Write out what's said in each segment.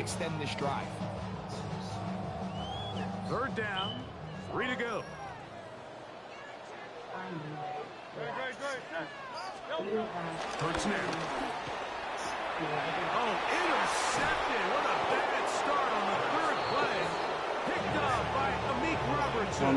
extend this drive. Third down, 3 to go. Hurts now. Oh, intercepted. What a bad start on the third play. Picked up by Amik Robertson.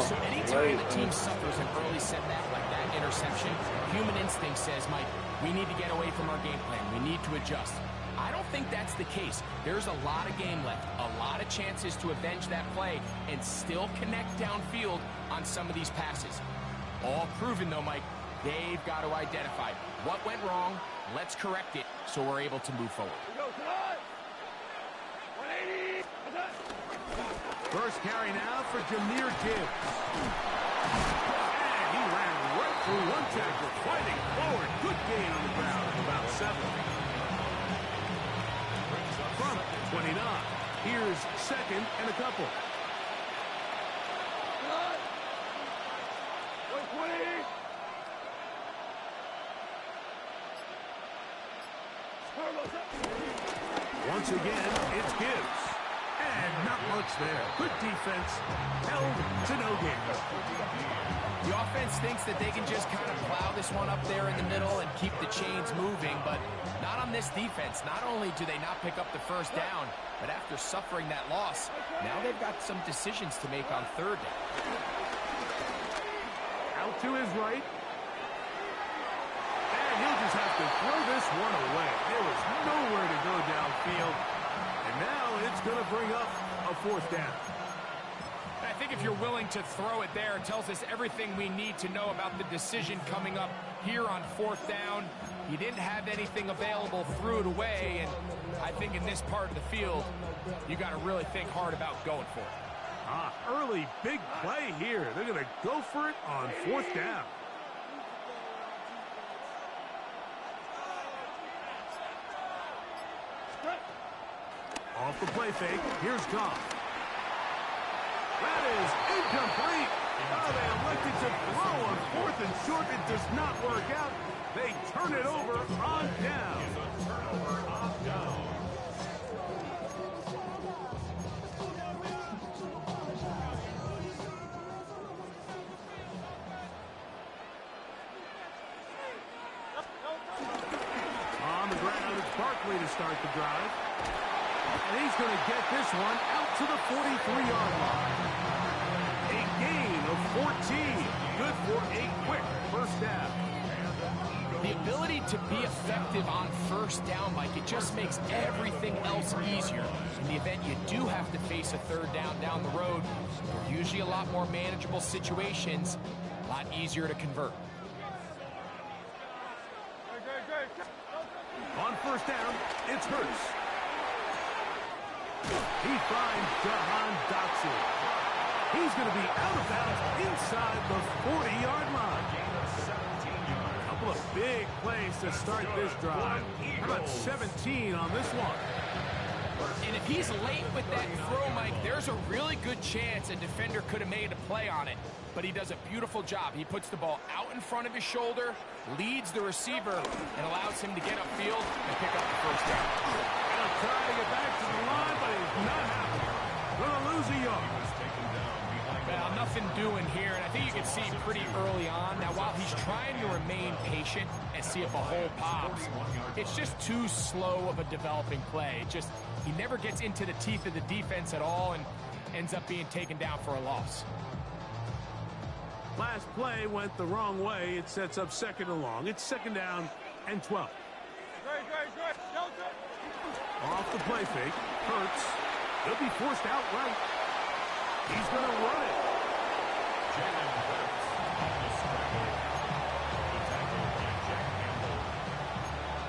So anytime the team suffers an early setback like that interception, human instinct says, Mike, we need to get away from our game plan. We need to adjust. I don't think that's the case. There's a lot of game left, a lot of chances to avenge that play and still connect downfield on some of these passes. All proven, though, Mike. They've got to identify what went wrong. Let's correct it so we're able to move forward. First carry now for Jahmyr Gibbs. And he ran right through one tackle, fighting forward. Good gain on the ground, about 7. From 29. Here's second and a couple. Once again, it's Gibbs. And not much there. Good defense. Held to no gain. The offense thinks that they can just kind of plow this one up there in the middle and keep the chains moving, but not on this defense. Not only do they not pick up the first down, but after suffering that loss, now they've got some decisions to make on third down. Out to his right. And he'll just have to throw this one away. There was nowhere to go downfield. And now it's going to bring up a fourth down. I think if you're willing to throw it there, it tells us everything we need to know about the decision coming up here on fourth down. He didn't have anything available, threw it away, and I think in this part of the field, you got to really think hard about going for it. Early big play here. They're going to go for it on fourth down. Off the play fake, here's Goff. That is incomplete. Oh, they elected to throw on fourth and short. It does not work out. They turn it over on down. On the ground, it's Barkley to start the drive. And he's going to get this one out to the 43-yard line. A gain of 14. Good for a quick first down. The ability to be effective on first down, Mike, it just makes everything else easier. In the event you do have to face a third down the road, they're usually a lot more manageable situations, a lot easier to convert. On first down, it's Hurts. He finds Jahan Dotson. He's going to be out of bounds inside the 40-yard line. A couple of big plays to start this drive. How about 17 on this one? And if he's late with that throw, Mike, there's a really good chance a defender could have made a play on it. But he does a beautiful job. He puts the ball out in front of his shoulder, leads the receiver, and allows him to get upfield and pick up the first down. He'll try to get back to the line, but he's not happening. Going to lose a yard. Well, nothing doing here, and I think you can see pretty early on. Now, while he's trying to remain patient and see if a hole pops, it's just too slow of a developing play. He never gets into the teeth of the defense at all and ends up being taken down for a loss. Last play went the wrong way. It sets up second and long. It's second down and 12. Off the play fake. Hurts. He'll be forced out right. He's going to run it. Jalen Hurts on the scramble. The tackle by Jack Campbell.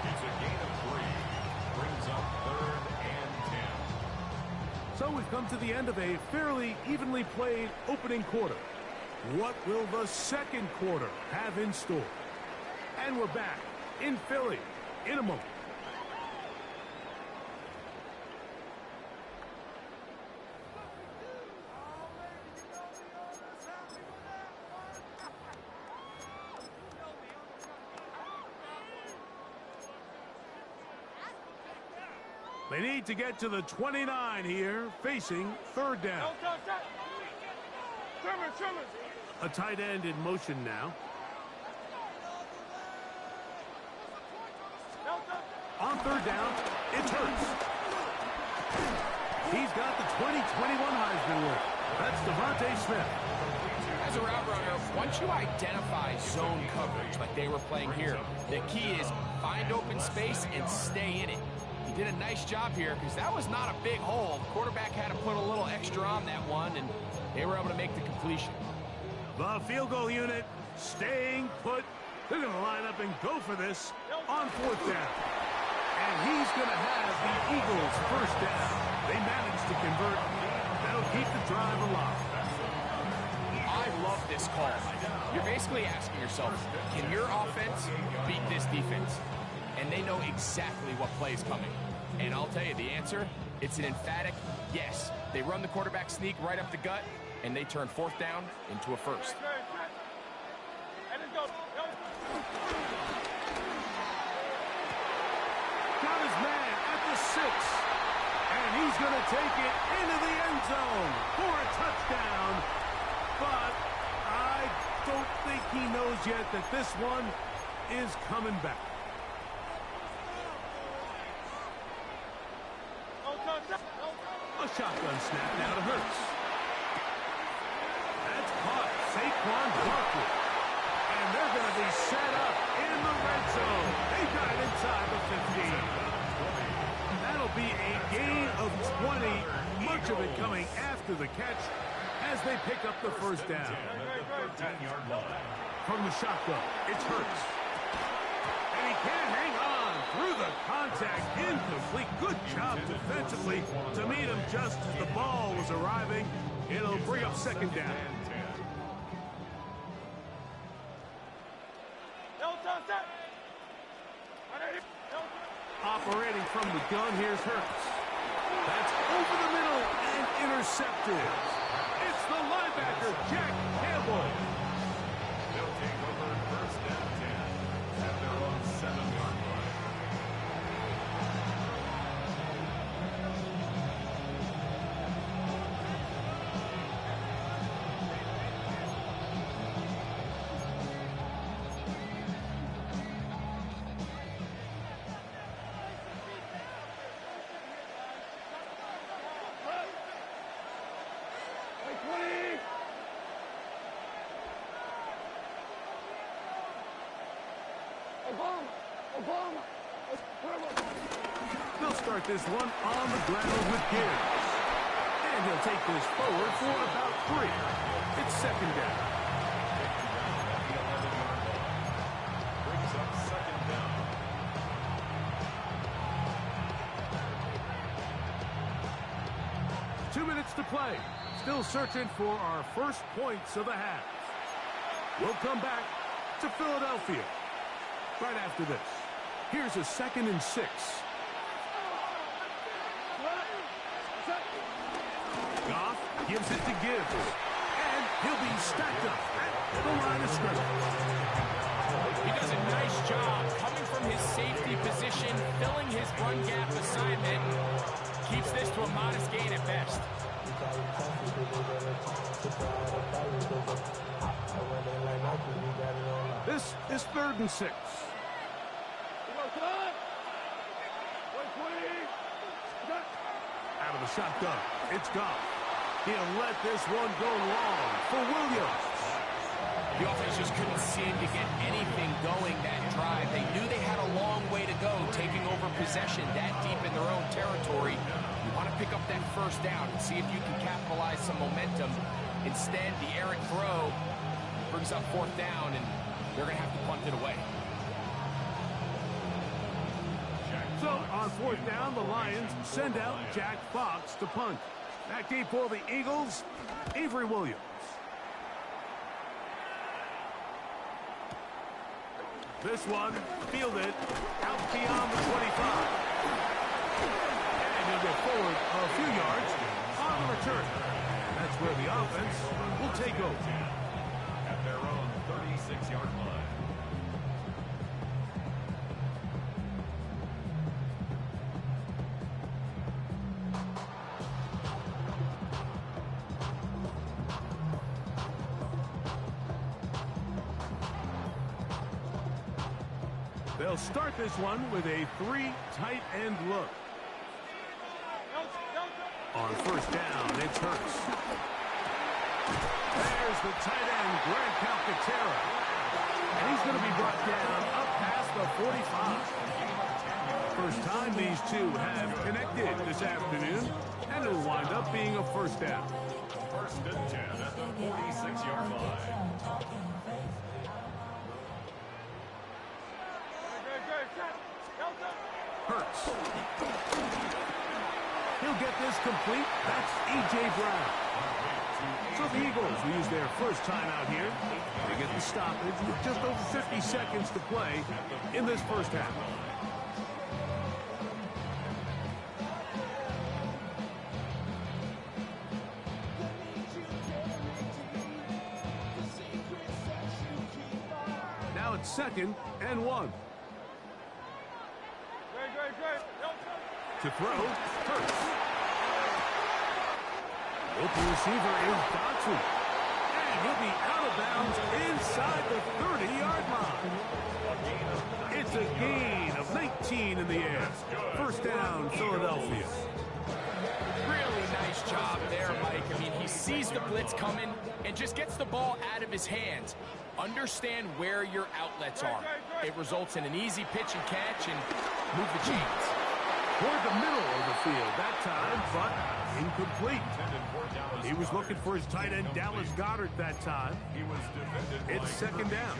It's a gain of 3. Brings up third and 10. So we've come to the end of a fairly evenly played opening quarter. What will the second quarter have in store? And we're back in Philly in a moment. They need to get to the 29 here, facing third down. A tight end in motion now. On third down, it's Hurts. He's got the 2021 Heisman winner. That's Devontae Smith. As a route runner, once you identify zone coverage like they were playing here, the key is find open space and stay in it. He did a nice job here because that was not a big hole. The quarterback had to put a little extra on that one, and they were able to make the completion. The field goal unit staying put. They're going to line up and go for this on fourth down. And he's going to have the Eagles first down. They managed to convert. That'll keep the drive alive. I love this call. You're basically asking yourself, can your offense beat this defense? And they know exactly what play is coming. And I'll tell you the answer, it's an emphatic yes. They run the quarterback sneak right up the gut, and they turn fourth down into a first. Got his man at the 6. And he's going to take it into the end zone for a touchdown. But I don't think he knows yet that this one is coming back. A shotgun snap now to Hurts. That's caught. Saquon Barkley. And they're going to be set up in the red zone. They got it inside the 15. That'll be a gain of 20. Much of it coming after the catch as they pick up the first down. From the shotgun, it's Hurts. And he can't hang on through the contact. Incomplete. Good job defensively to meet him just as the ball was arriving. It'll bring up second down. Operating from the gun, here's Hurts. That's over the middle and intercepted. It's the linebacker, Jack Campbell. They'll take over first down 10 at their own 7-yard line. They'll start this one on the ground with Gibbs. And he'll take this forward for about 3. It's second down. Brings up second down. Two minutes to play. Still searching for our first points of the half. We'll come back to Philadelphia right after this. Here's a 2nd and 6. Goff gives it to Gibbs. And he'll be stacked up at the line of scrimmage. He does a nice job coming from his safety position, filling his run gap assignment. Keeps this to a modest gain at best. This is 3rd and 6. Out of the shotgun, it's Goff. He'll let this one go long for Williams. The offense just couldn't seem to get anything going that drive. They knew they had a long way to go, taking over possession that deep in their own territory. You want to pick up that first down and see if you can capitalize some momentum. Instead, the errant throw brings up 4th down, and they're going to have to punt it away. So, on 4th down, the Lions send out Jack Fox to punt. Back deep for the Eagles, Avery Williams. This one fielded out beyond the 25. And he'll go forward a few yards on the return. That's where the offense will take over. At their own 36-yard line. They'll start this one with a 3 tight end look. On first down, it's Hurts. There's the tight end, Greg Calcaterra. And he's going to be brought down up past the 45. First time these two have connected this afternoon, and it'll wind up being a first down. First and 10 at the 46-yard line. Hurts. He'll get this complete. That's A.J. Brown. So the Eagles will use their first time out here. They get the stoppage with just over 50 seconds to play in this first half. Now it's 2nd and 1. To throw, Hurts. Open receiver is Dotson. And he'll be out of bounds inside the 30-yard line. It's a gain of 19 in the air. First down, Philadelphia. Really nice job there, Mike. I mean, he sees the blitz coming and just gets the ball out of his hands. Understand where your outlets are. It results in an easy pitch and catch and move the chains. Toward the middle of the field that time, but incomplete. He was looking for his tight end, Dallas Goedert, that time. It's 2nd down.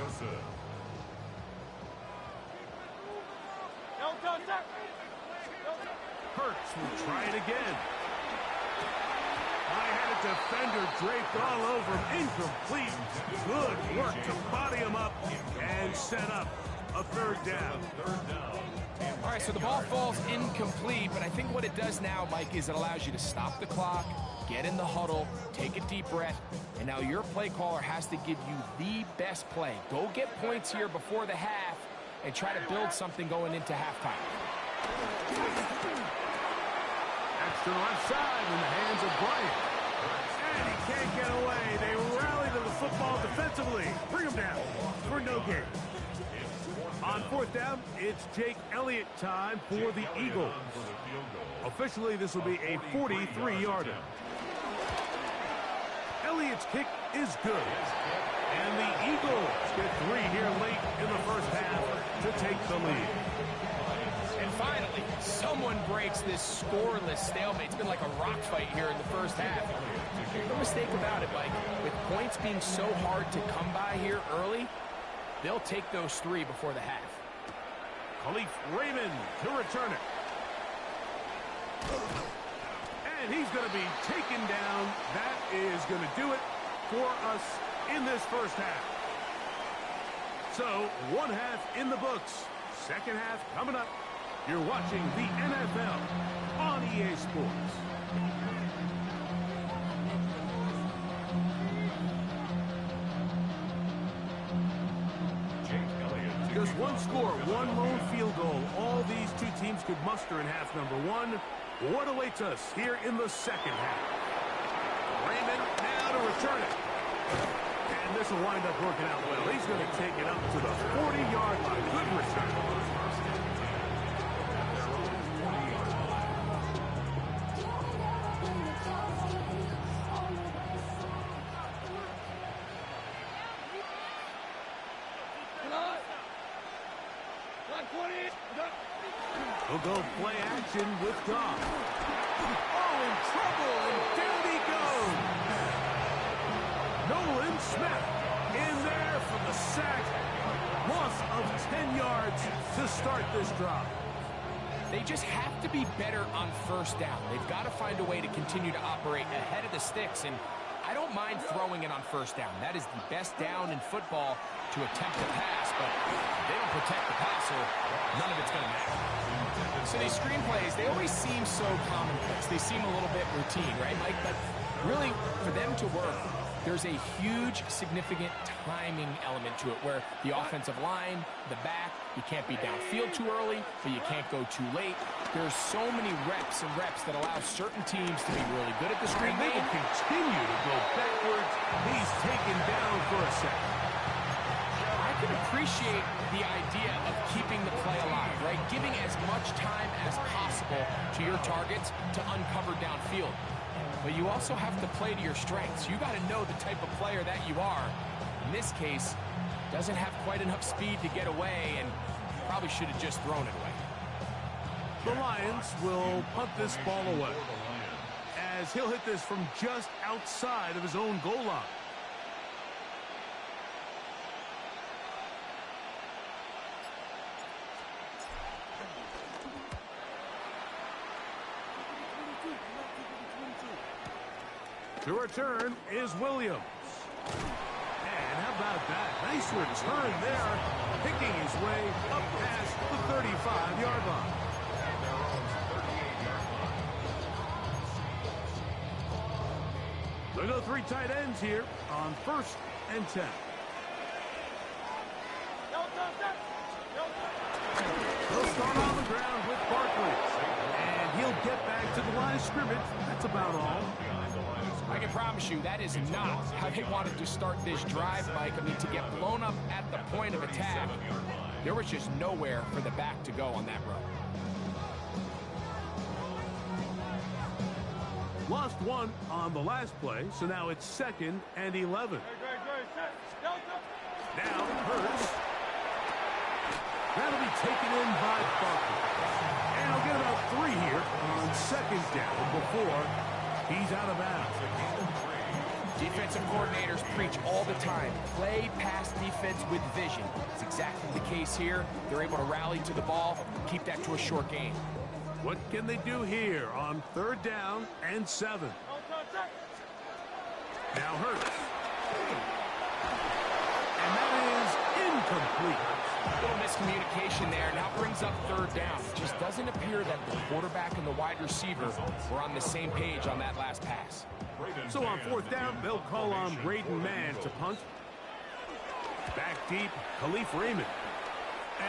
Hurts will try it again. High-headed defender draped all over him. Incomplete. Good work to body him up and set up a 3rd down. All right, so the ball falls incomplete, but I think what it does now, Mike, is it allows you to stop the clock, get in the huddle, take a deep breath, and now your play caller has to give you the best play. Go get points here before the half and try to build something going into halftime. That's to the left side in the hands of Bryant. And he can't get away. They rally to the football defensively. Bring him down for no gain. On 4th down, it's Jake Elliott time for the Eagles. Officially, this will be a 43-yarder. Elliott's kick is good. And the Eagles get 3 here late in the first half to take the lead. And finally, someone breaks this scoreless stalemate. It's been like a rock fight here in the first half. No mistake about it, Mike. With points being so hard to come by here early, they'll take those 3 before the half. Khalif Raymond to return it. And he's going to be taken down. That is going to do it for us in this first half. So, 1 half in the books. 2nd half coming up. You're watching the NFL on EA Sports. Just one score, one lone field goal. All these two teams could muster in half number 1. What awaits us here in the 2nd half? Raymond now to return it. And this will wind up working out well. He's going to take it up to the 40-yard line. Good return. He'll go play action with Goff. Oh, in trouble, and down he goes. Nolan Smith in there for the sack. Loss of 10 yards to start this drive. They just have to be better on first down. They've got to find a way to continue to operate ahead of the sticks, and I don't mind throwing it on first down. That is the best down in football to attempt a pass, but if they don't protect the passer, none of it's going to matter. So these screenplays, they always seem so commonplace. They seem a little bit routine, right, Mike? But really, for them to work, there's a huge, significant timing element to it where the offensive line, the back, you can't be downfield too early, but you can't go too late. There's so many reps and reps that allow certain teams to be really good at the screen game. They will continue to go backwards. He's taken down for a second. I can appreciate appreciate the idea of keeping the play alive, right? Giving as much time as possible to your targets to uncover downfield. But you also have to play to your strengths. You got to know the type of player that you are. In this case, doesn't have quite enough speed to get away and probably should have just thrown it away. The Lions will punt this ball away, as he'll hit this from just outside of his own goal line. To return is Williams. And how about that? Nice return there, picking his way up past the 35-yard line. They'll go 3 tight ends here on 1st and 10. They'll start on the ground with Barkley. And he'll get back to the line of scrimmage. That's about all. I can promise you that is not how they wanted to start this drive, Mike. I mean, to get blown up at the point of attack, there was just nowhere for the back to go on that run. Lost 1 on the last play, so now it's 2nd and 11. Now Hurts. That'll be taken in by Barkley. And he'll get about 3 here on 2nd down before he's out of bounds. Defensive coordinators preach all the time, play pass defense with vision. It's exactly the case here. They're able to rally to the ball, keep that to a short game. What can they do here on 3rd down and 7? Now Hurts. And that is incomplete. A little miscommunication there. Now brings up 3rd down. It just doesn't appear that the quarterback and the wide receiver were on the same page on that last pass. So on 4th down, they'll call on Braden Mann to punt. Back deep, Khalif Raymond.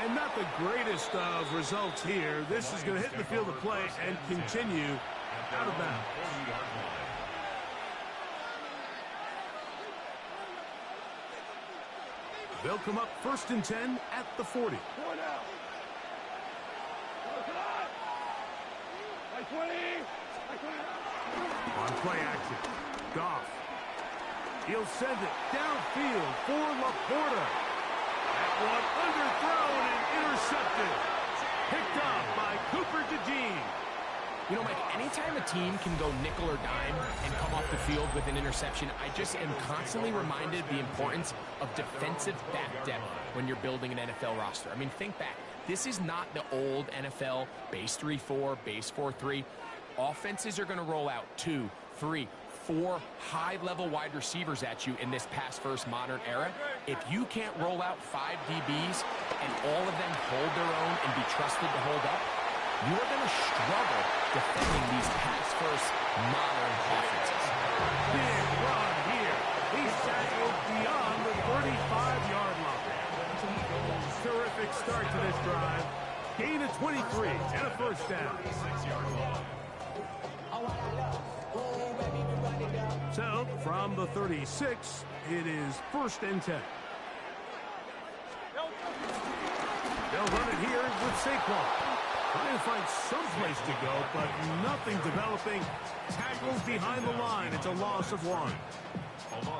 And not the greatest of results here. This is going to hit the field of play and continue out of bounds. They'll come up 1st and 10 at the 40. On play action, Goff. He'll send it downfield for Laporta. That one underthrown and intercepted. Picked up by Cooper DeJean. You know, Mike, anytime a team can go nickel or dime and come off the field with an interception, I just am constantly reminded the importance of defensive back depth when you're building an NFL roster. I mean, think back. This is not the old NFL base 3-4, base 4-3. Offenses are going to roll out 2, 3, 4 high-level wide receivers at you in this pass-first modern era. If you can't roll out 5 DBs and all of them hold their own and be trusted to hold up, you are going to struggle defending these pass-first modern offenses. Big run here. He's tackled beyond the 35-yard line. Terrific start to this drive. Gain of 23 and a 1st down. So, from the 36, it is 1st and 10. They'll run it here with Saquon. Trying to find some place to go, but nothing developing. Tackles behind the line. It's a loss of 1.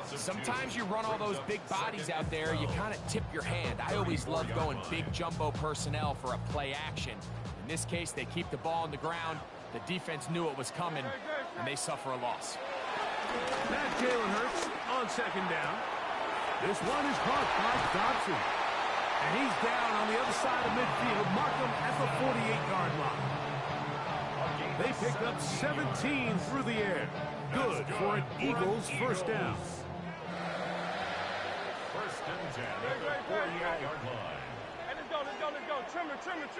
Sometimes you run all those big bodies out there, you kind of tip your hand. I always love going big jumbo personnel for a play action. In this case, they keep the ball on the ground. The defense knew it was coming, and they suffer a loss. That Jalen Hurts on 2nd down. This one is caught by Dobson. And he's down on the other side of midfield. Mark him at the 48-yard line. They picked up 17 through the air. Good for an Eagles 1st down. 1st and 10 at the 48-yard line. Hey, let's go. Trim it.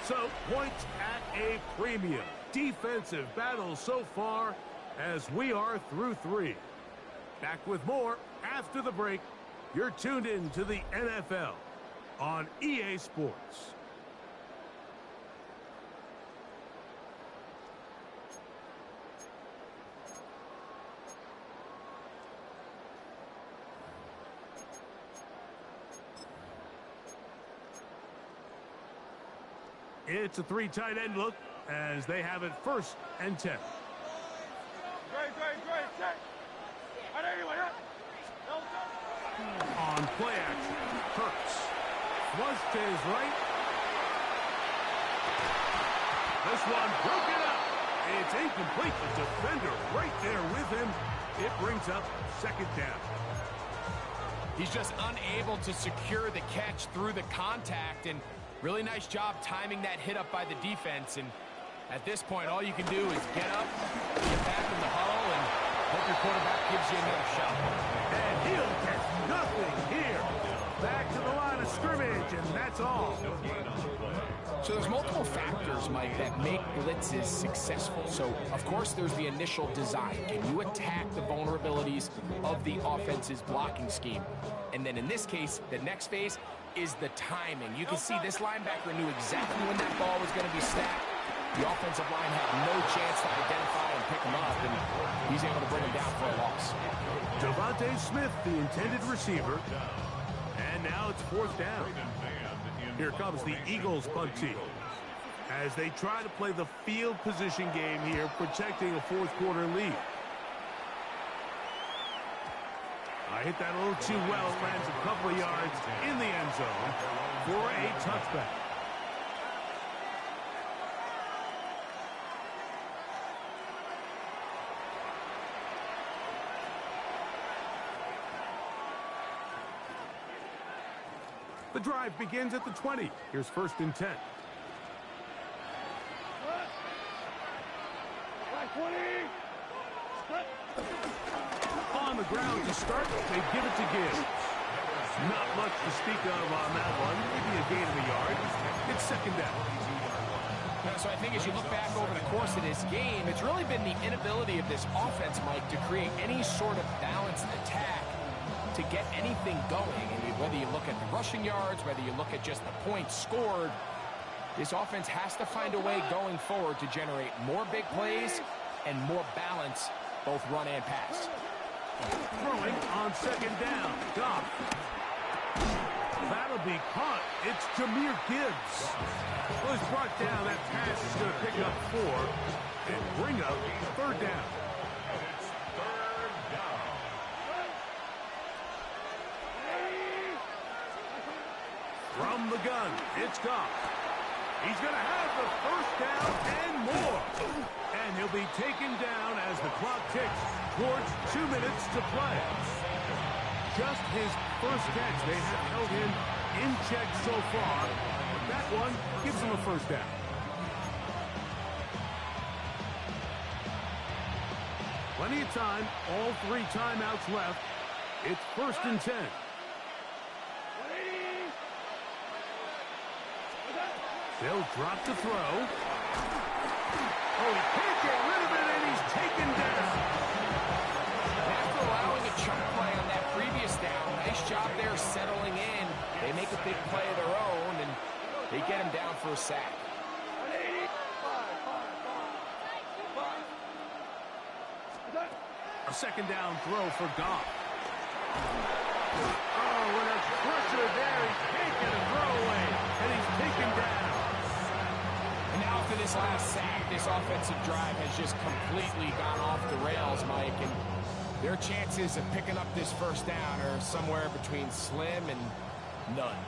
So, points at a premium. Defensive battle so far as we are through 3. Back with more after the break. You're tuned in to the NFL on EA Sports. It's a 3 tight end look as they have it 1st and 10. On play action, Hurts. Flush to his right. This one broken up. It's incomplete. The defender right there with him. It brings up 2nd down. He's just unable to secure the catch through the contact, and really nice job timing that hit up by the defense. And at this point, all you can do is get up, get back in the huddle, and hope your quarterback gives you another shot. And he'll get nothing here. Back to the line of scrimmage, and that's all. So there's multiple factors, Mike, that make blitzes successful. So, of course, there's the initial design. Can you attack the vulnerabilities of the offense's blocking scheme? And then in this case, the next phase is the timing. You can see this linebacker knew exactly when that ball was going to be snapped. The offensive line had no chance to identify and pick him up, and he's able to bring him down for a loss. Devontae Smith, the intended receiver. And now it's 4th down. Here comes the Eagles punt team as they try to play the field position game here, protecting a 4th quarter lead. I hit that a little too well. It lands a couple of yards in the end zone for a touchback. The drive begins at the 20. Here's 1st and 10. On the ground to start, they give it to Gibbs. Not much to speak of on that one. Maybe a gain of a yard. It's 2nd down. So I think as you look back over the course of this game, it's really been the inability of this offense, Mike, to create any sort of balanced attack to get anything going. And whether you look at the rushing yards, whether you look at just the points scored, this offense has to find a way going forward to generate more big plays and more balance, both run and pass. Throwing on 2nd down. Goff. That'll be caught. It's Jahmyr Gibbs. Was brought down. That pass is going to pick up 4 and bring up 3rd down. From the gun, it's Goff. He's going to have the 1st down and more. And he'll be taken down as the clock ticks towards 2 minutes to play. Just his 1st catch. They have held him in check so far. But that one gives him a 1st down. Plenty of time. All 3 timeouts left. It's 1st and 10. They'll drop to throw. Oh, he can't get rid of it, and he's taken down. After allowing a chunk play on that previous down, nice job there settling in. They make a big play of their own, and they get him down for a sack. A 2nd down throw for Goff. Oh, when there's pressure there, he can't get a throw away, and he's taken down. And now after this last sack, this offensive drive has just completely gone off the rails, Mike, and their chances of picking up this 1st down are somewhere between slim and none.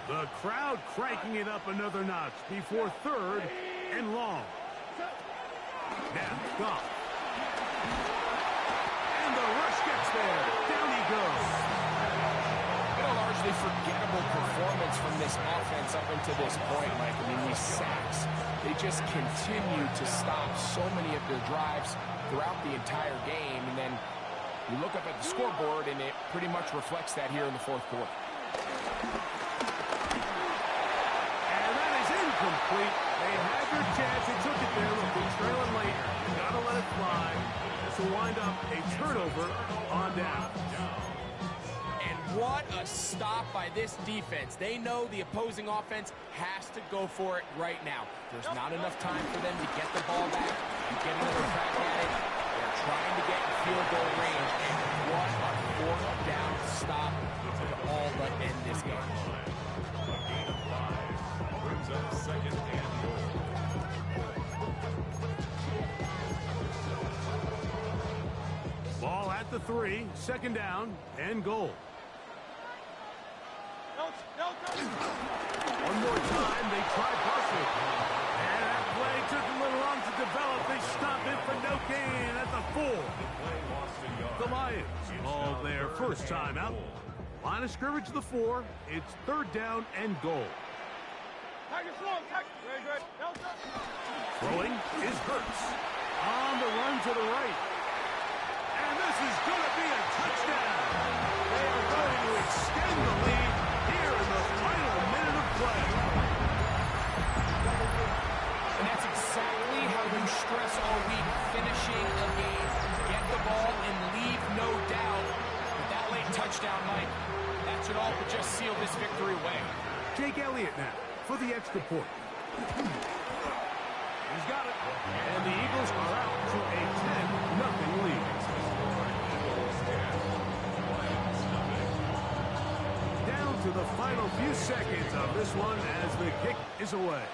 The crowd cranking it up another notch before 3rd and long. Now, Goff. And the rush gets there. Down he goes. Been a largely forgettable performance from this offense up until this point, Mike. I mean, these sacks, they just continue to stop so many of their drives throughout the entire game. And then you look up at the scoreboard, and it pretty much reflects that here in the 4th quarter. And that is incomplete. They had their chance. They took it there. Look, they're trailing late. Gotta let it fly. This will wind up a turnover on down. And what a stop by this defense. They know the opposing offense has to go for it right now. There's not enough time for them to get the ball back and get another crack at it. They're trying to get in field goal range. And what a 4th down stop to all but end this game. brings up second and goal. Ball at the 3, second down and goal. One more time, they try Bussard. And that play took a little long to develop. They stop it for no gain at the 4. The Lions call their first time out. Line of scrimmage to the 4. It's third down and goal. Throwing is Hurts. On the run to the right. And this is going to be a touchdown. They are going to extend the lead here in the final minute of play. And that's exactly how you stress all week, finishing a game, get the ball, and leave no doubt. With that late touchdown, Mike, that should all but just seal this victory away. Jake Elliott now for the extra point. He's got it. And the Eagles are out to a 10-0 lead. Down to the final few seconds of this one as the kick is away.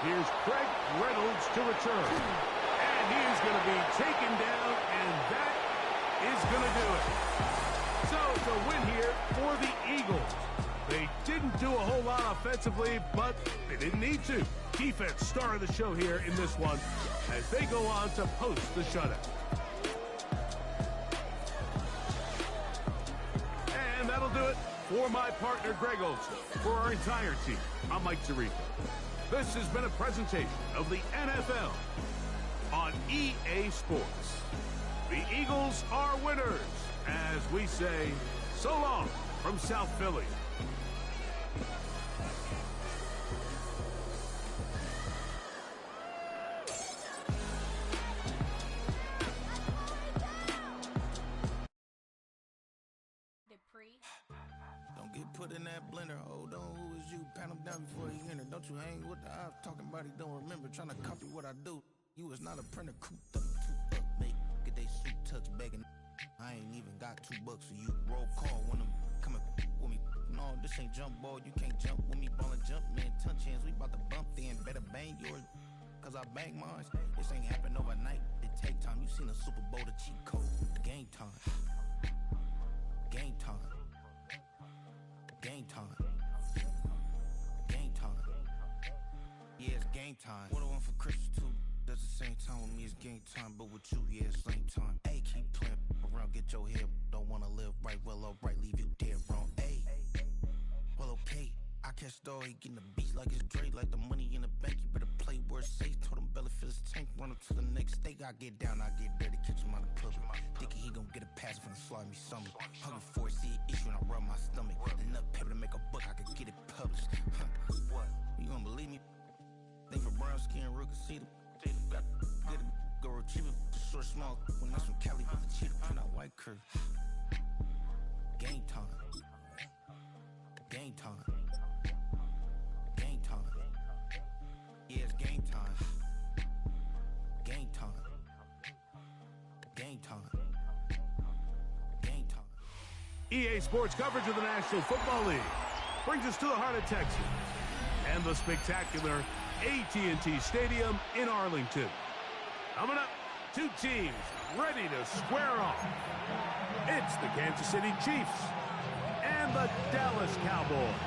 Here's Craig Reynolds to return. And he's going to be taken down, and that is going to do it. So it's a win here for the Eagles. They didn't do a whole lot offensively, but they didn't need to. Defense star of the show here in this one as they go on to post the shutout. And that'll do it for my partner, Greg Olson. For our entire team, I'm Mike Tirico. This has been a presentation of the NFL on EA Sports. The Eagles are winners, as we say, so long from South Philly. Don't get put in that blender. Hold on, who is you? Pat him down before he enter. Don't you hang with the ops talking about he don't remember. Trying to copy what I do. You is not a printer. Cooped up, make get they suit touch begging. I ain't even got $2 for you. Roll call when I'm coming with me. No, this ain't jump ball. You can't jump with me. Ballin' jump, man. Touch hands. We about to bump then. Better bang yours. Cause I bang mine. This ain't happen overnight. It take time. You seen a Super Bowl, the cheat code. Game time. Game time. Game time. Game time. Yeah, it's game time. What I want for Christmas too. Does the same time with me, it's game time. But with you, yeah, it's same time. Hey, keep playing around, get your head. Don't wanna live right, well, alright, leave you dead wrong. Hey, well, okay. I catch the he getting the beats like it's Dre, like the money in the bank. You better play where it's safe. Told him Bella fill his tank, run up to the next state. I get down, I get dirty, catch him on the club. Thinking he gon' get a pass from the slimy stomach. Hungry for it, see an issue and I rub my stomach. Enough paper to make a book, I could get it published. What? You gonna believe me? Think for brown skin, real can see the got get it, go retrieve it. Short, small, when that's from Cali, with the cheetah print out white curve. Game time. Game time. Game time. Yeah, it's game time. Game time. Game time. Game time. EA Sports coverage of the National Football League brings us to the heart of Texas and the spectacular AT&T Stadium in Arlington. Coming up, two teams ready to square off. It's the Kansas City Chiefs and the Dallas Cowboys.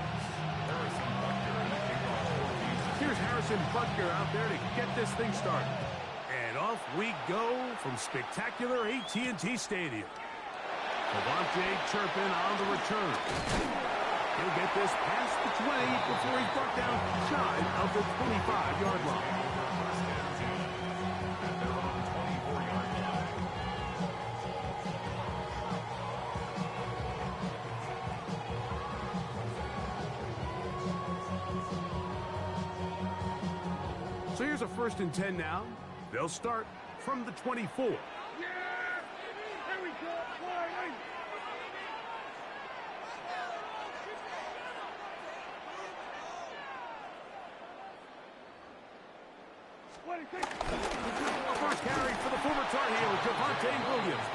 Here's Harrison Butker out there to get this thing started. And off we go from spectacular AT&T Stadium. Devontae Turpin on the return. He'll get this past the 20 before he's brought down shy of the 25-yard line. So here's a 1st and 10 now. They'll start from the 24. Here we go. A first carry for the former Tar Heel, Javonte Williams.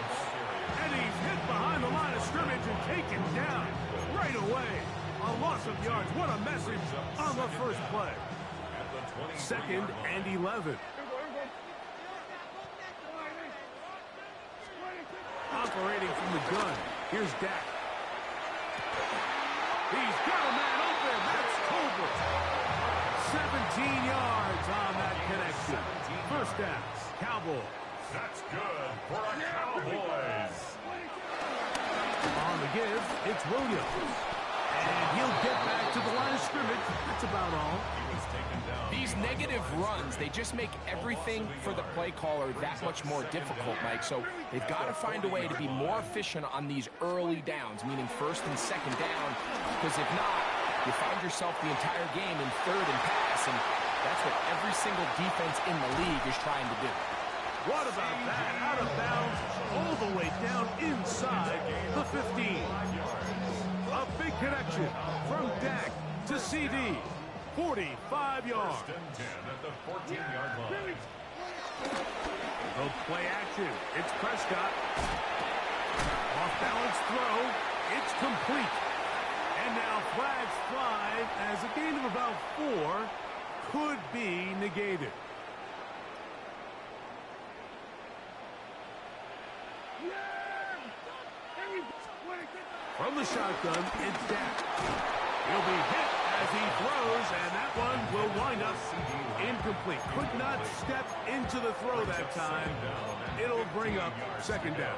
And he's hit behind the line of scrimmage and taken down right away. A loss of yards. What a message on the first play. At the 23 Second and 11. Operating from the gun. Here's Dak. He's got a man open. That's Tolbert. 17 yards on that connection. First down. Cowboys. That's good for our Cowboys. On the give, it's Williams. And he'll get back to the line of scrimmage. That's about all. He was taken down. These negative runs, they just make everything for the play caller that much more difficult, Mike. So they've got to find a way to be more efficient on these early downs, meaning first and second down, because if not, you find yourself the entire game in third and pass, and that's what every single defense in the league is trying to do. What about that? Out of bounds, all the way down inside the 15. A big connection from Dak to CD. 45 yards. First and 10 at the 14-yard line. The play action. It's Prescott. Off-balance throw. It's complete. And now flags fly as a gain of about 4 could be negated. From the shotgun, it's Dak. He'll be hit as he throws, and that one will wind up incomplete. Could not step into the throw that time. It'll bring up second down.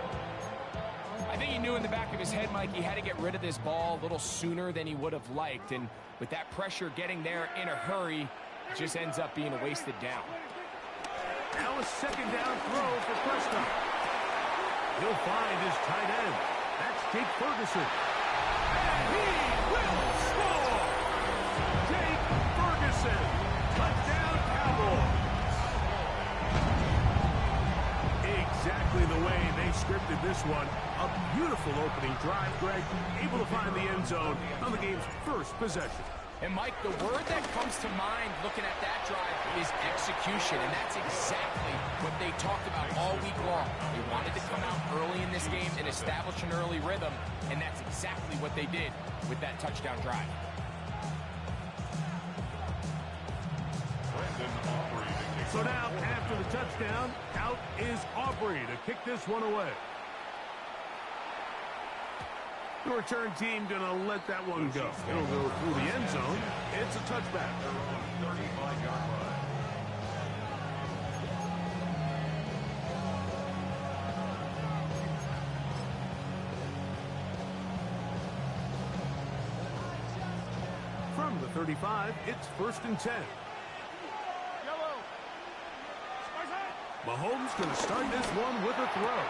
I think he knew in the back of his head, Mike, he had to get rid of this ball a little sooner than he would have liked. And with that pressure getting there in a hurry, it just ends up being a wasted down. Now a second down throw for Prescott. He'll find his tight end. That's Jake Ferguson. And he will score! Jake Ferguson. Touchdown, Cowboys. Exactly the way they scripted this one. A beautiful opening drive, Greg. Able to find the end zone on the game's first possession. And, Mike, the word that comes to mind looking at that drive is execution, and that's exactly what they talked about all week long. They wanted to come out early in this game and establish an early rhythm, and that's exactly what they did with that touchdown drive. Brandon Aubrey to kick So now, after the touchdown, out is Aubrey to kick this one away. The return team going to let that one go. It'll go through the end zone. It's a touchback. their own 35-yard line. From the 35, it's first and 10. Mahomes going to start this one with a throw.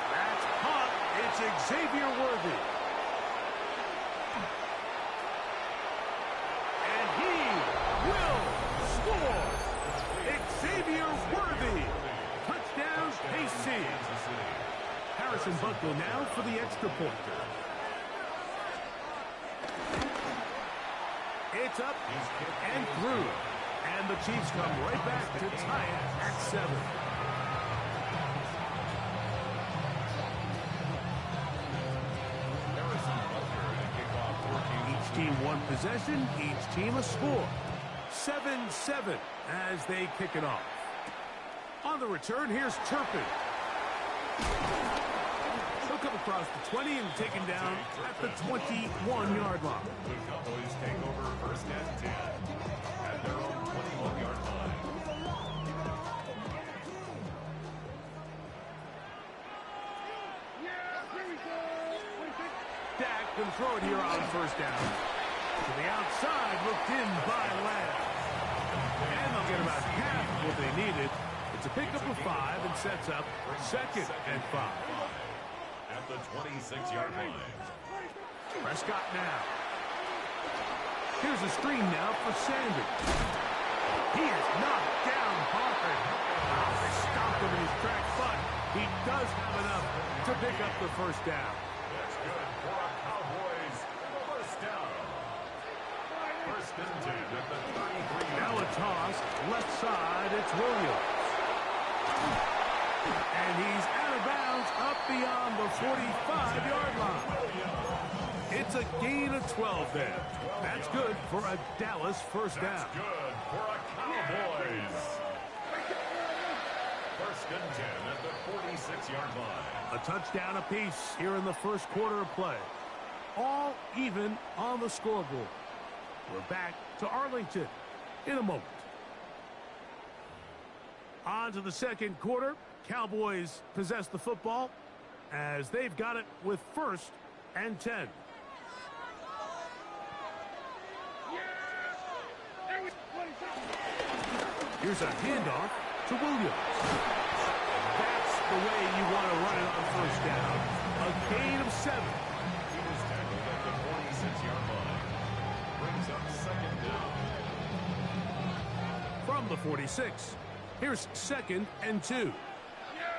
That's caught. It's Xavier Worthy. And he will score. Xavier Worthy. Touchdown, KC. Harrison Butler now for the extra point. It's up and through. And the Chiefs come right back to tie it at 7. Harrison Butler to kick off 14. Each team one possession, each team a score. 7-7 as they kick it off. On the return, here's Turpin. He'll come across the 20 and taken down at the 21-yard line. The Cowboys take over first and 10 at their own 21-yard line. Dak can throw it here on first down. To the outside, looked in by Lamb. And they'll get about half of what they needed. It's a pickup of 5 and sets up second and 5. At the 26-yard line. Prescott now. Here's a screen now for Sanders. He is knocked down hard. They stopped him in his tracks, but he does have enough to pick up the first down. That's good for our Cowboys. First down. First and 10 at the 33-yard Now a toss, left side, it's Williams. And he's out of bounds up beyond the 45-yard line. It's a gain of 12 there. That's good for a Dallas first down. That's good for a Cowboys. First and 10 at the 46-yard line. A touchdown apiece here in the first quarter of play. All even on the scoreboard. We're back to Arlington in a moment. On to the second quarter. Cowboys possess the football as they've got it with first and 10. Here's a handoff to Williams. That's the way you want to run it on first down. A gain of 7. He was tackled at the 46-yard line. Brings up second down. From the 46, here's second and 2. Yeah,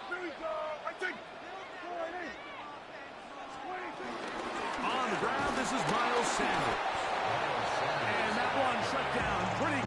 here we go. I think. On the ground, this is Miles Sanders. And that one shut down pretty.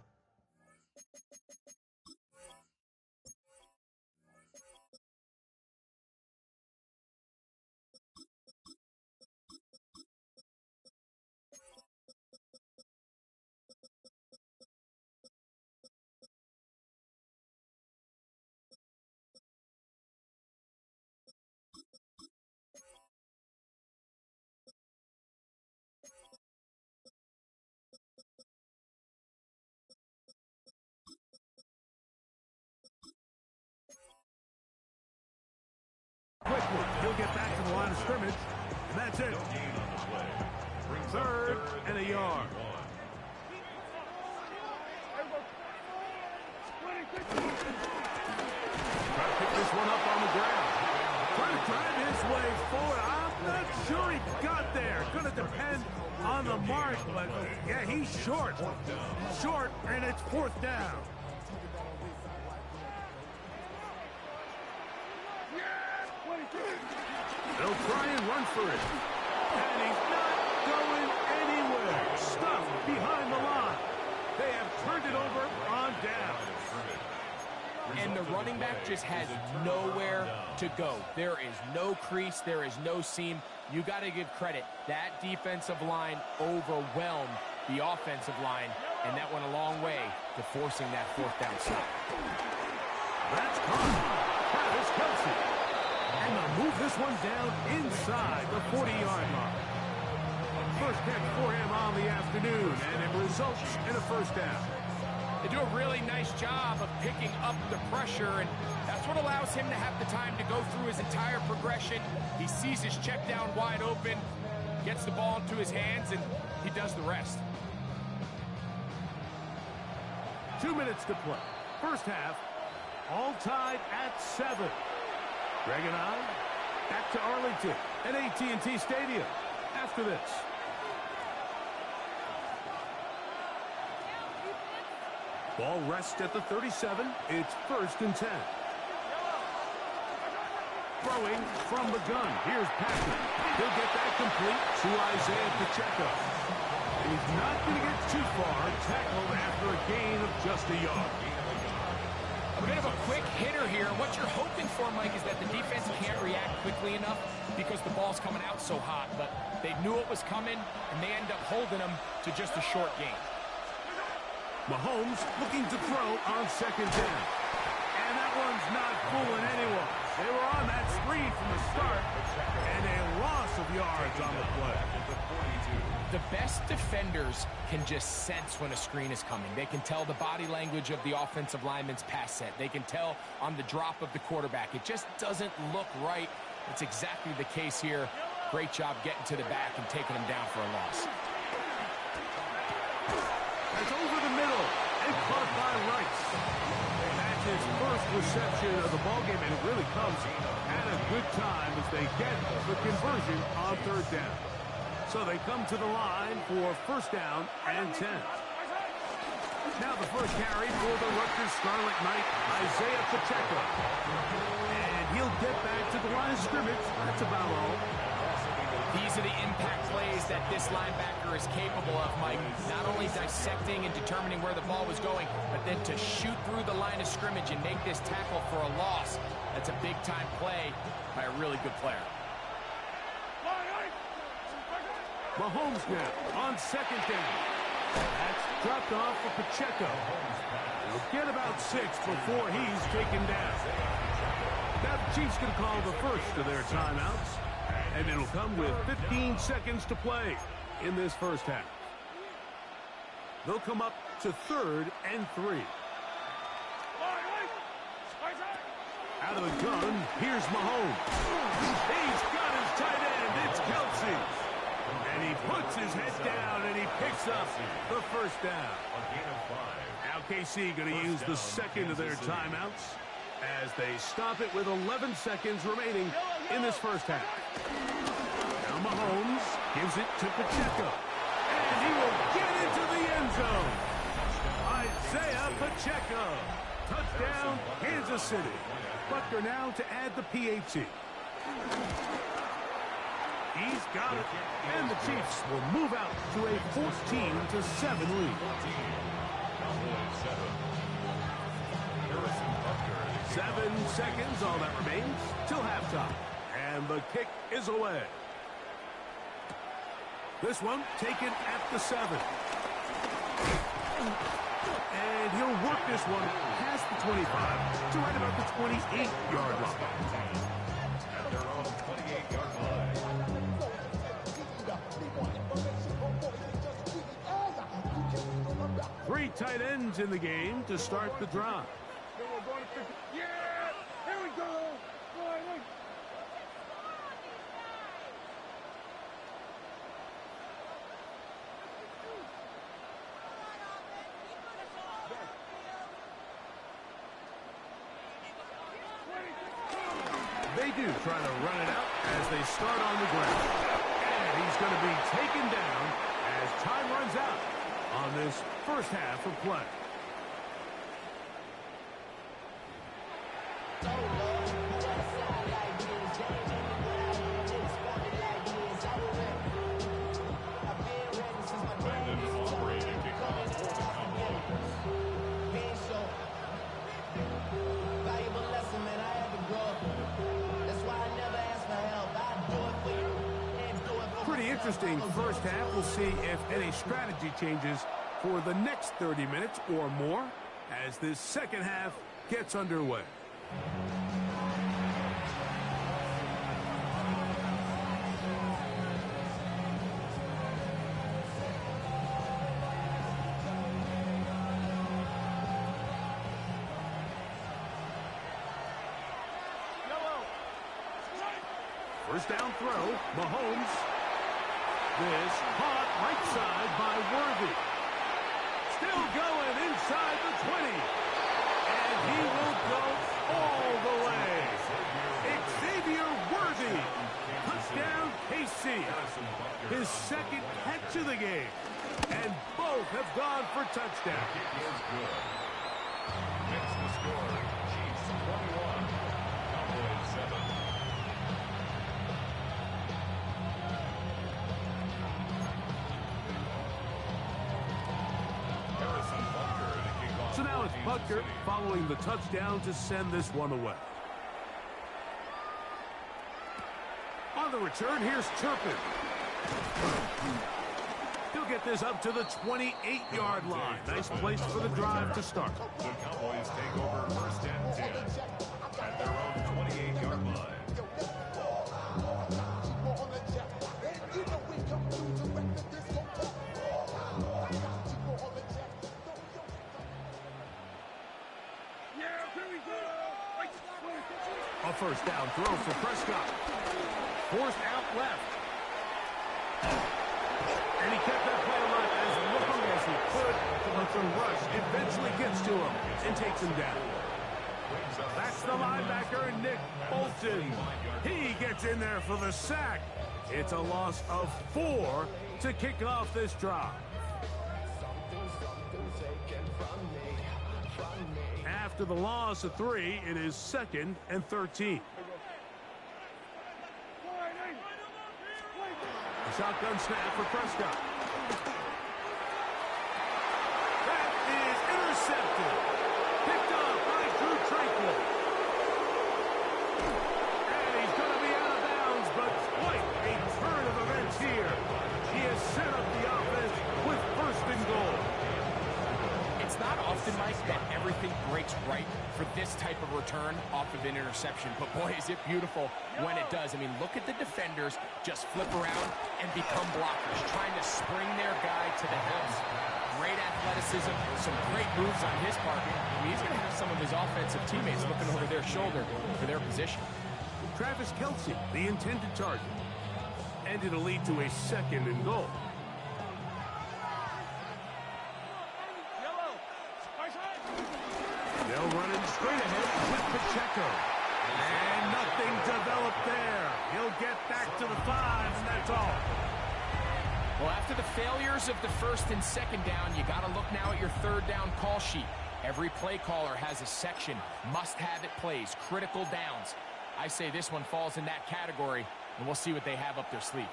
Quickly, he'll get back to the line of scrimmage, and that's it. No gain on the play. Brings up Third and a yard. Try to pick this one up on the ground. Trying to drive his way forward. I'm not sure he got there. Going to depend on the mark, but yeah, he's short. Short, and it's fourth down. They'll try and run for it. And he's not going anywhere. Stuffed behind the line. They have turned it over on down. And the running back just has nowhere to go. There is no crease. There is no seam. You got to give credit. That defensive line overwhelmed the offensive line, and that went a long way to forcing that fourth down stop. That's caught. Travis Kelce. And they'll move this one down inside the 40-yard line. First catch for him on the afternoon, and it results in a first down. They do a really nice job of picking up the pressure, and that's what allows him to have the time to go through his entire progression. He sees his check down wide open, gets the ball into his hands, and he does the rest. 2 minutes to play. First half, all tied at 7. Greg and I, back to Arlington at AT&T Stadium after this. Ball rests at the 37. It's first and 10. Throwing from the gun. Here's Patrick. He'll get that complete to Isaiah Pacheco. He's not going to get too far. Tackled after a gain of just a yard. A bit of a quick hitter here. What you're hoping for, Mike, is that the defense can't react quickly enough because the ball's coming out so hot. But they knew it was coming, and they end up holding them to just a short gain. Mahomes looking to throw on second down. And that one's not fooling anyone. They were on that screen from the start, and a loss of yards on the play. The best defenders can just sense when a screen is coming. They can tell the body language of the offensive lineman's pass set. They can tell on the drop of the quarterback. It just doesn't look right. It's exactly the case here. Great job getting to the back and taking him down for a loss. It's over the middle and caught by Rice. That's his first reception of the ballgame, and it really comes at a good time as they get the conversion on third down. So they come to the line for first down and 10. Now the first carry for the Rutgers Scarlet Knight, Isaiah Pacheco. And he'll get back to the line of scrimmage. That's about all. These are the impact plays that this linebacker is capable of, Mike. Not only dissecting and determining where the ball was going, but then to shoot through the line of scrimmage and make this tackle for a loss. That's a big-time play by a really good player. Mahomes now on second down. That's dropped off for Pacheco. He'll get about 6 before he's taken down. Now the Chiefs can call the first of their timeouts, and it'll come with 15 seconds to play in this first half. They'll come up to 3rd and 3. Out of the gun, here's Mahomes. He's got his tight end. It's Kelsey. And he puts his head down, and he picks up the first down. Now KC going to use the second of their timeouts as they stop it with 11 seconds remaining in this first half. Now Mahomes gives it to Pacheco. And he will get into the end zone. Isaiah Pacheco. Touchdown, Kansas City. Butker now to add the PAT. He's got it. And the Chiefs will move out to a 14-7 lead. 7 seconds, all that remains, till halftime. And the kick is away. This one taken at the 7. And he'll work this one past the 25 to right about the 28-yard line. At their own 28-yard line. Three tight ends in the game to start the drive. Yeah! Here we go! They do try to run it out as they start on the ground. And he's going to be taken down as time runs out on this first half of play. Interesting first half. We'll see if any strategy changes for the next 30 minutes or more as this second half gets underway. First down throw, Mahomes. This caught right side by Worthy. Still going inside the 20. And he will go all the way. Xavier Worthy. Touchdown, KC. His second catch of the game. And both have gone for touchdown. Next to score, Chiefs 21, Cowboys 7. So now it's Butker following the touchdown to send this one away. On the return, here's Turpin. He'll get this up to the 28-yard line. Nice place for the drive to start. The Cowboys take over first and 10 at their own 28-yard line. A first down throw for Prescott. Forced out left. And he kept that play alive as long as he could, but the rush eventually gets to him and takes him down. That's the linebacker, Nick Bolton. He gets in there for the sack. It's a loss of 4 to kick off this drive. After the loss of 3, it is 2nd and 13. A shotgun snap for Prescott. That is intercepted. Picked up by Drew Tranquill. And he's going to be out of bounds, but quite a turn of events here. He has often, Mike, that everything breaks right for this type of return off of an interception. But boy, is it beautiful when it does. I mean, look at the defenders just flip around and become blockers, trying to spring their guy to the house. Great athleticism, some great moves on his part. I mean, he's going to have some of his offensive teammates looking over their shoulder for their position. Travis Kelce, the intended target. And it'll lead to a 2nd and goal. They'll run it straight ahead with Pacheco. And nothing developed there. He'll get back to the 5, and that's all. Well, after the failures of the 1st and 2nd down, you got to look now at your 3rd down call sheet. Every play caller has a section, must-have-it plays, critical downs. I say this one falls in that category, and we'll see what they have up their sleeve.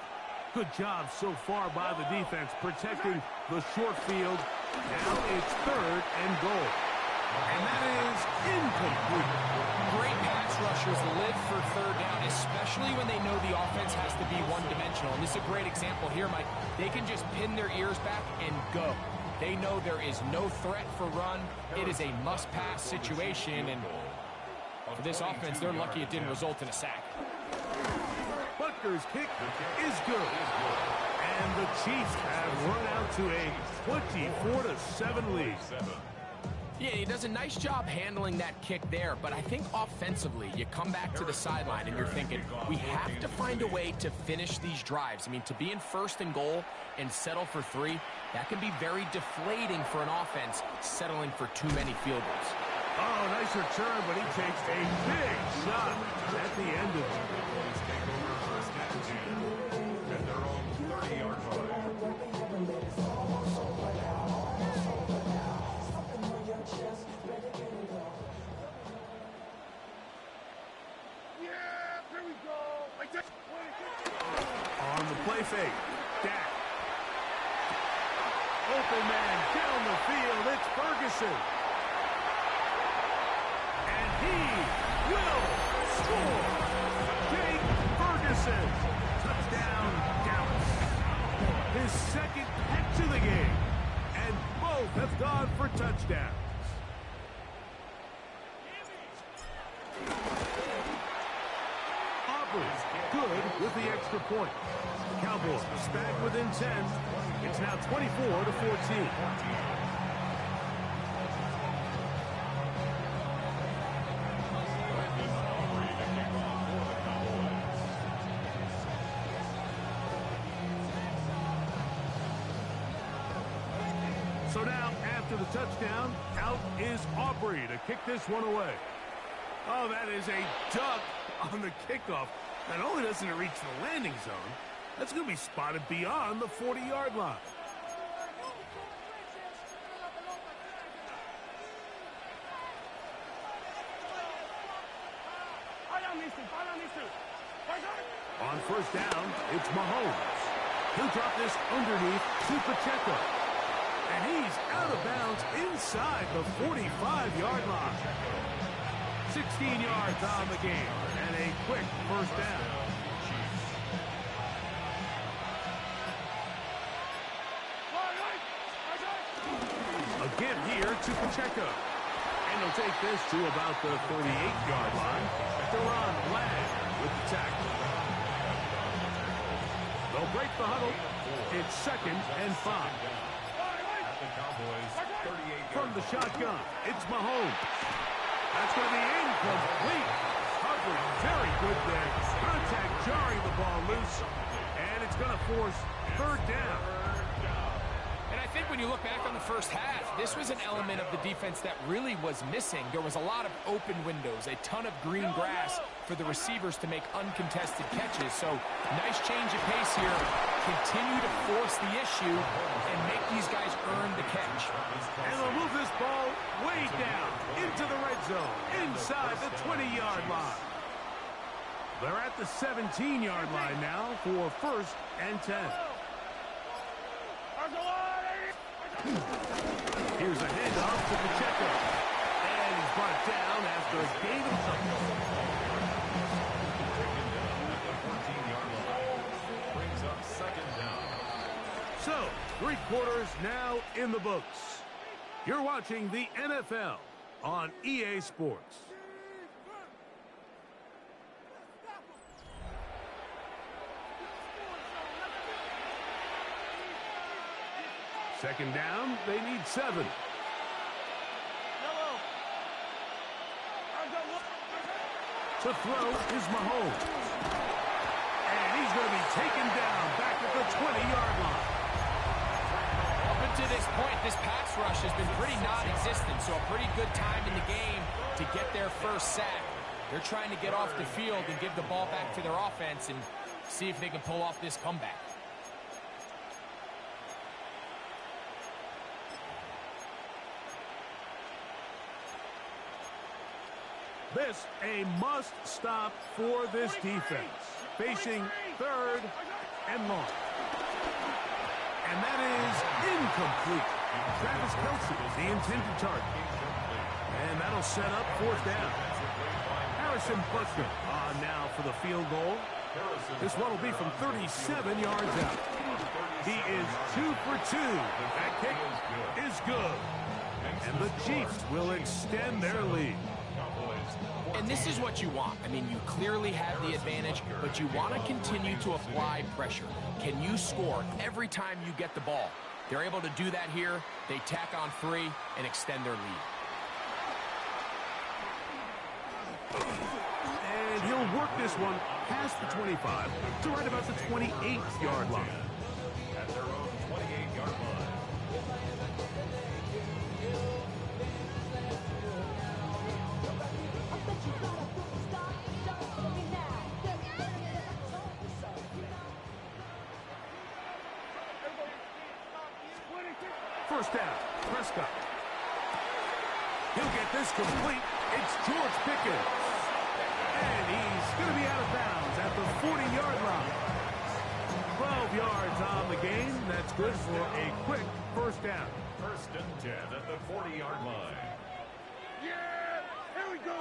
Good job so far by the defense protecting the short field. Now it's 3rd and goal. And that is incomplete. Great pass rushers live for 3rd down, especially when they know the offense has to be one-dimensional. And this is a great example here, Mike. They can just pin their ears back and go. They know there is no threat for run. It is a must-pass situation, and for this offense, they're lucky it didn't result in a sack. Butker's kick is good. And the Chiefs have run out to a 24-7 lead. Yeah, he does a nice job handling that kick there, but I think offensively, you come back to the sideline and you're thinking, we have to find a way to finish these drives. I mean, to be in 1st and goal and settle for 3, that can be very deflating for an offense settling for too many field goals. Oh, nice return, but he takes a big shot at the end of it. At their own 30-yard line. On the play fake, Dak. Open man down the field, it's Ferguson. And he will score. Jake Ferguson. Touchdown, Dallas. His 2nd catch of the game. And both have gone for touchdowns. Good with the extra point. Cowboys back within 10. It's now 24-14. So now, after the touchdown, out is Aubrey to kick this one away. Oh, that is a duck on the kickoff. Not only doesn't it reach the landing zone, that's going to be spotted beyond the 40-yard line. On 1st down, it's Mahomes. He'll drop this underneath to Pacheco. And he's out of bounds inside the 45-yard line. 16 yards on the game, and a quick 1st down. A give here to Pacheco. And he'll take this to about the 38-yard line. Deron Bland with the tackle. They'll break the huddle. It's 2nd and 5. From the shotgun, it's Mahomes. That's going to be incomplete. Coverage very good there. Contact jarring the ball loose. And it's going to force 3rd down. And I think when you look back on the first half, this was an element of the defense that really was missing. There was a lot of open windows, a ton of green grass for the receivers to make uncontested catches. So nice change of pace here. Continue to force the issue and make these guys earn the catch. And they'll move this ball way down into the red zone, inside the 20-yard line. They're at the 17-yard line now for 1st and 10. Here's a handoff to Pacheco. And he's brought down after a gain of something. Brings up 2nd down. So, 3 quarters now in the books. You're watching the NFL on EA Sports. Second down, they need 7. To throw is Mahomes. And he's going to be taken down back at the 20-yard line. Up until this point, this pass rush has been pretty non-existent, so a pretty good time in the game to get their first sack. They're trying to get off the field and give the ball back to their offense and see if they can pull off this comeback. This a must-stop for this defense. Facing 3rd and long. And that is incomplete. Travis Kelce, the intended target. And that'll set up 4th down. Harrison Butker on now for the field goal. This one will be from 37 yards out. He is 2 for 2. That kick is good. And the Chiefs will extend their lead. And this is what you want. I mean, you clearly have the advantage, but you want to continue to apply pressure. Can you score every time you get the ball? They're able to do that here. They tack on 3 and extend their lead. And he'll work this one past the 25 to right about the 28-yard line. At their own 28-yard line. First down, Prescott. He'll get this complete. It's George Pickens. And he's going to be out of bounds at the 40-yard line. 12 yards on the game. That's good for a quick first down. 1st and 10 at the 40-yard line. Yeah! Here we go!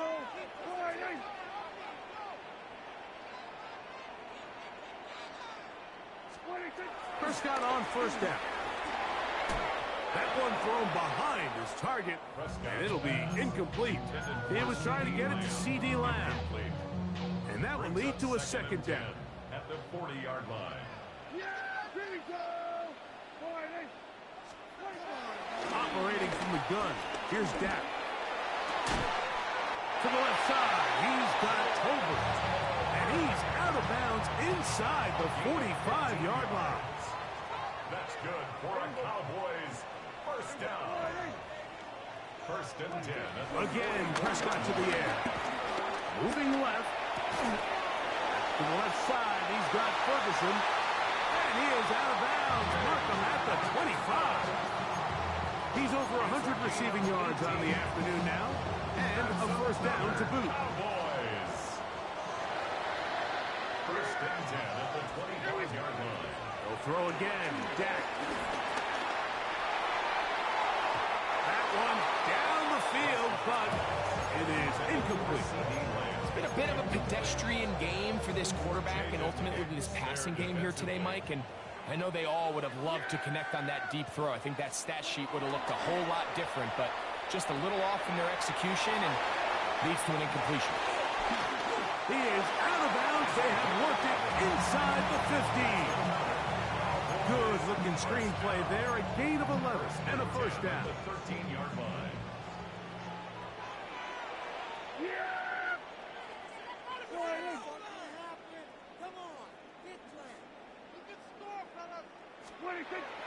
Prescott on first down. That one thrown behind his target, and it'll be incomplete. He was trying to get it to C.D. Lamb. And that will lead to a 2nd down. At the 40-yard line. Yeah! Here we go! Operating from the gun, here's Dak. To the left side, he's got Tolbert. And he's out of bounds inside the 45-yard line. That's good for a Cowboys first down. 1st and 10. Again, Prescott to the air. Moving left. To the left side, he's got Ferguson. And he is out of bounds. Mark him at the 25. He's over 100 receiving yards on the afternoon now. And a first down to boot. Cowboys. 1st and 10 at the 25-yard line. They'll throw again. Dak. That one down the field, but it is incomplete. It's been a bit of a pedestrian game for this quarterback and ultimately this passing game here today, Mike. And I know they all would have loved to connect on that deep throw. I think that stat sheet would have looked a whole lot different, but just a little off in their execution and leads to an incompletion. He is out of bounds. They have worked it inside the 15. Good-looking screenplay there. A gain of 11 and a first down. The 13-yard line.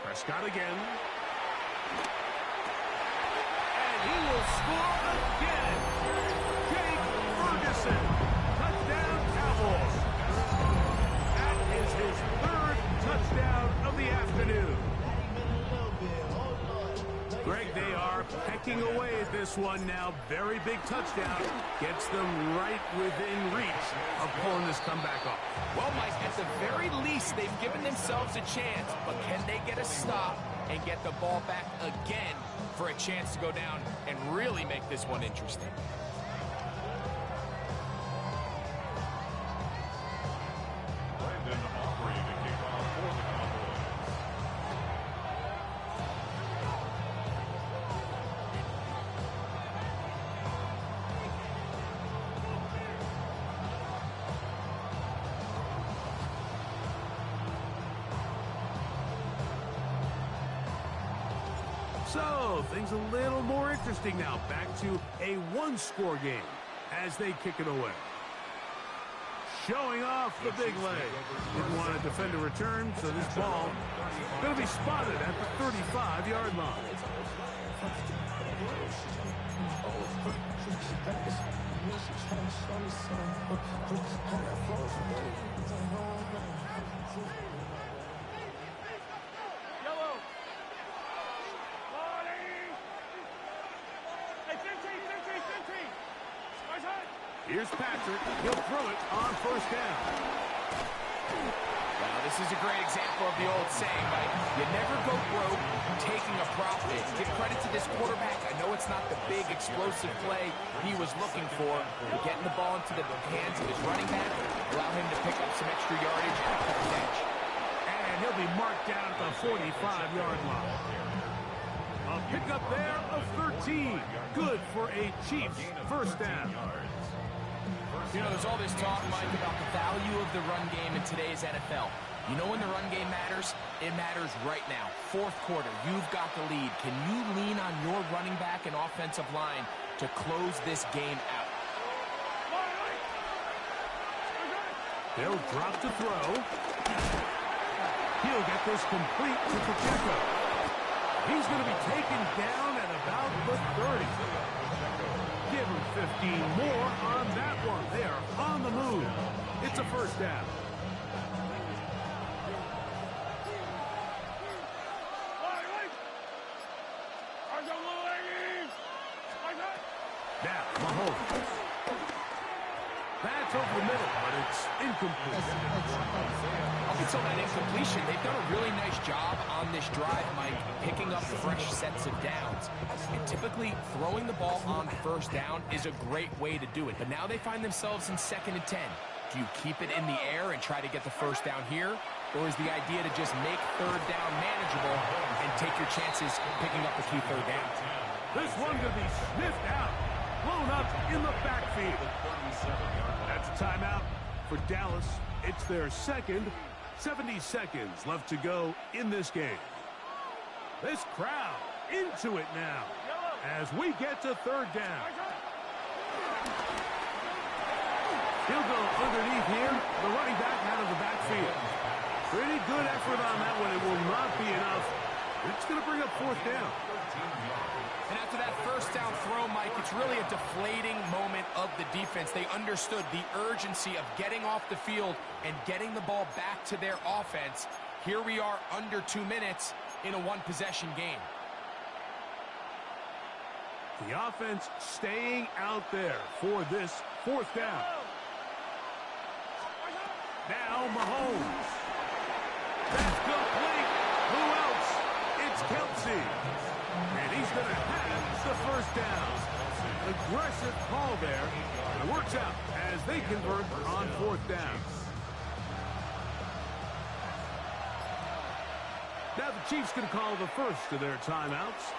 Prescott again. And he will score again. Jake Ferguson. Touchdown, Cowboys. That is his 3rd touchdown of the afternoon. Greg, they are pecking away at this one now. Very big touchdown. Gets them right within reach of pulling this comeback off. Well, Mike, at the very least, they've given themselves a chance. But can they get a stop and get the ball back again for a chance to go down and really make this one interesting? Brandon Aubrey to kick off for the Cowboys. So, things a little more interesting now. Back to a one-score game as they kick it away. Showing off the big leg. Didn't want to defend a return, so this ball going to be spotted at the 35-yard line. Here's Patrick. He'll throw it on first down. Well, this is a great example of the old saying, Mike. You never go broke taking a profit. Give credit to this quarterback. I know it's not the big explosive play he was looking for, but getting the ball into the hands of his running back, allow him to pick up some extra yardage after the catch. And he'll be marked down at the 45-yard line. A pickup there of 13. Good for a Chiefs first down. You know, there's all this talk, Mike, about the value of the run game in today's NFL. You know when the run game matters? It matters right now. Fourth quarter, you've got the lead. Can you lean on your running back and offensive line to close this game out? They'll drop to throw. He'll get this complete to Pacheco. He's going to be taken down at about the 30. Give him 15 more on that one. They are on the move. It's a first down. Now, Mahomes. That's over the middle, but it's incomplete. Up until that incompletion, they've done a really nice job on this drive, Mike, picking up fresh sets of downs. And typically, throwing the ball on first down is a great way to do it. But now they find themselves in 2nd and 10. Do you keep it in the air and try to get the first down here? Or is the idea to just make third down manageable and take your chances picking up the key third down? This one going to be sniffed out. Blown up in the backfield. That's a timeout for Dallas. It's their second. 70 seconds left to go in this game. This crowd into it now as we get to third down. He'll go underneath here. The running back out of the backfield. Pretty good effort on that one. It will not be enough. It's going to bring up fourth down. And after that first down throw, Mike, it's really a deflating moment of the defense. They understood the urgency of getting off the field and getting the ball back to their offense. Here we are under 2 minutes in a one-possession game. The offense staying out there for this fourth down. Now Mahomes. That's complete. Who else? It's Kelsey. And he's going to have the first down. Aggressive call there. It works out as they convert on fourth down. Now the Chiefs can call the first of their timeouts.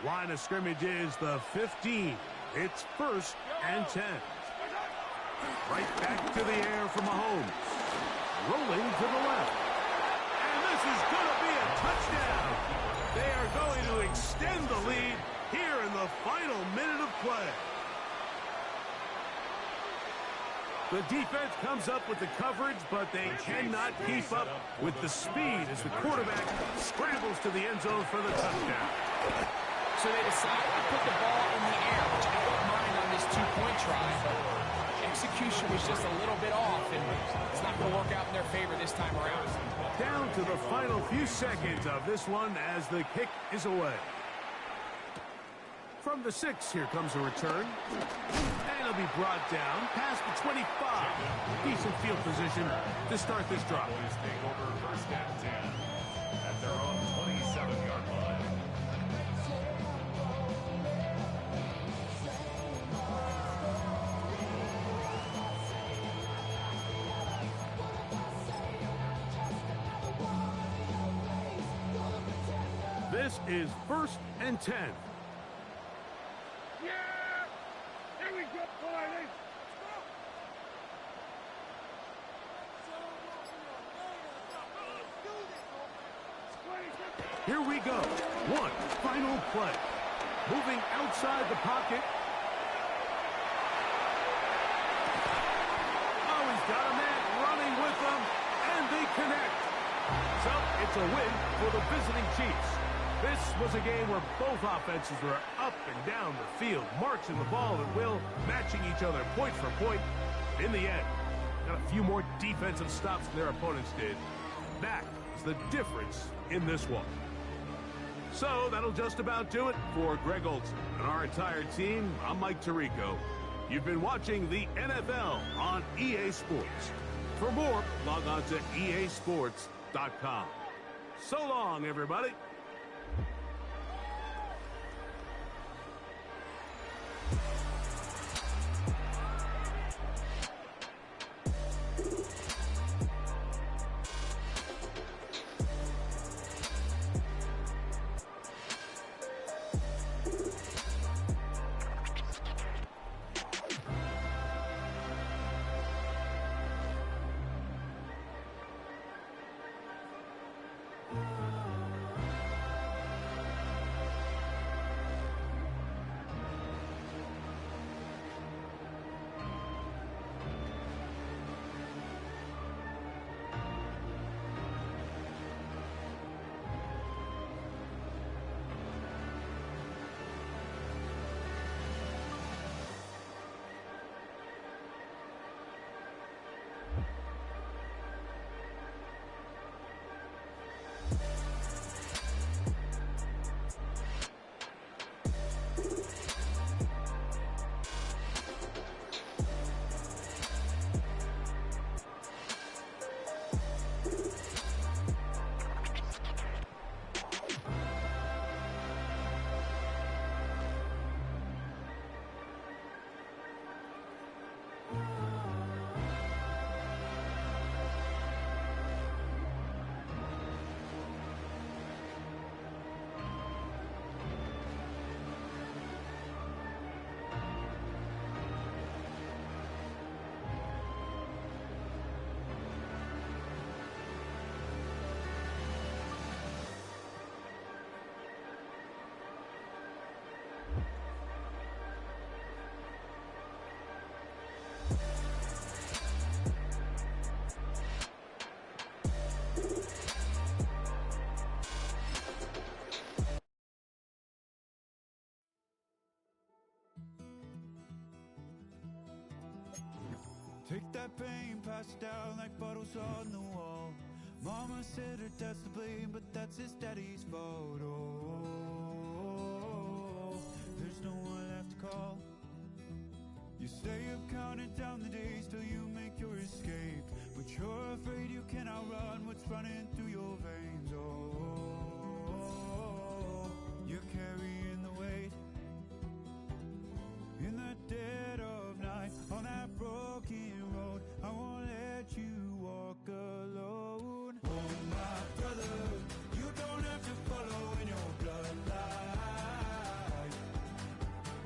Line of scrimmage is the 15. It's 1st and 10. Right back to the air for Mahomes. Rolling to the left. And this is going to be a touchdown. They are going to extend the lead here in the final minute of play. The defense comes up with the coverage, but they cannot keep up with the speed as the quarterback scrambles to the end zone for the touchdown. So they decide to put the ball in the air, which I don't mind on this two-point try, but execution was just a little bit off, and it's not going to work out in their favor this time around. Down to the final few seconds of this one as the kick is away. From the 6, here comes a return. And it'll be brought down past the 25. Decent field position to start this drive. Take over 1st and 10 at their own 27-yard line. This is 1st and 10. Here we go. One final play. Moving outside the pocket. Oh, he's got a man running with them, and they connect. So it's a win for the visiting Chiefs. This was a game where both offenses were up and down the field, marching the ball at will, matching each other point for point. In the end, got a few more defensive stops than their opponents did. That is the difference in this one. So that'll just about do it for Greg Olsen and our entire team. I'm Mike Tirico. You've been watching the NFL on EA Sports. For more, log on to easports.com. So long, everybody. Take that pain, pass it down like bottles on the wall. Mama said her dad's to blame, but that's his daddy's fault. Oh, there's no one left to call. You stay up counting down the days till you make your escape, but you're afraid you can outrun what's running through your veins. Oh, you're carrying the weight in the dead of night on that broken road. I won't let you walk alone. Oh my brother, you don't have to follow in your bloodline.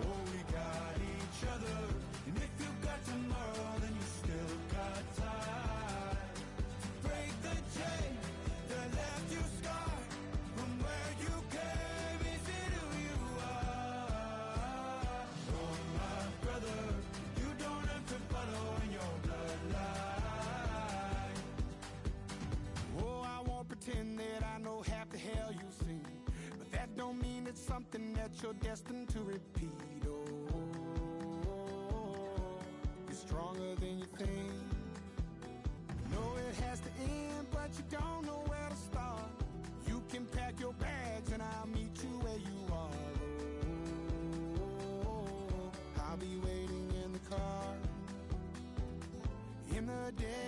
Oh, we got each other, and if you got tomorrow, then you still got time to break the chain that left you scarred from where you came. Is it who you are? Oh my brother, you don't have to follow in your bloodline. Oh, I won't pretend that I know half the hell you've seen, but that don't mean it's something that you're destined to repeat. Oh, you're stronger than you think. You know it has to end, but you don't know where to start. You can pack your bags and I'll meet you where you are. Oh, I'll be waiting in the car in the dead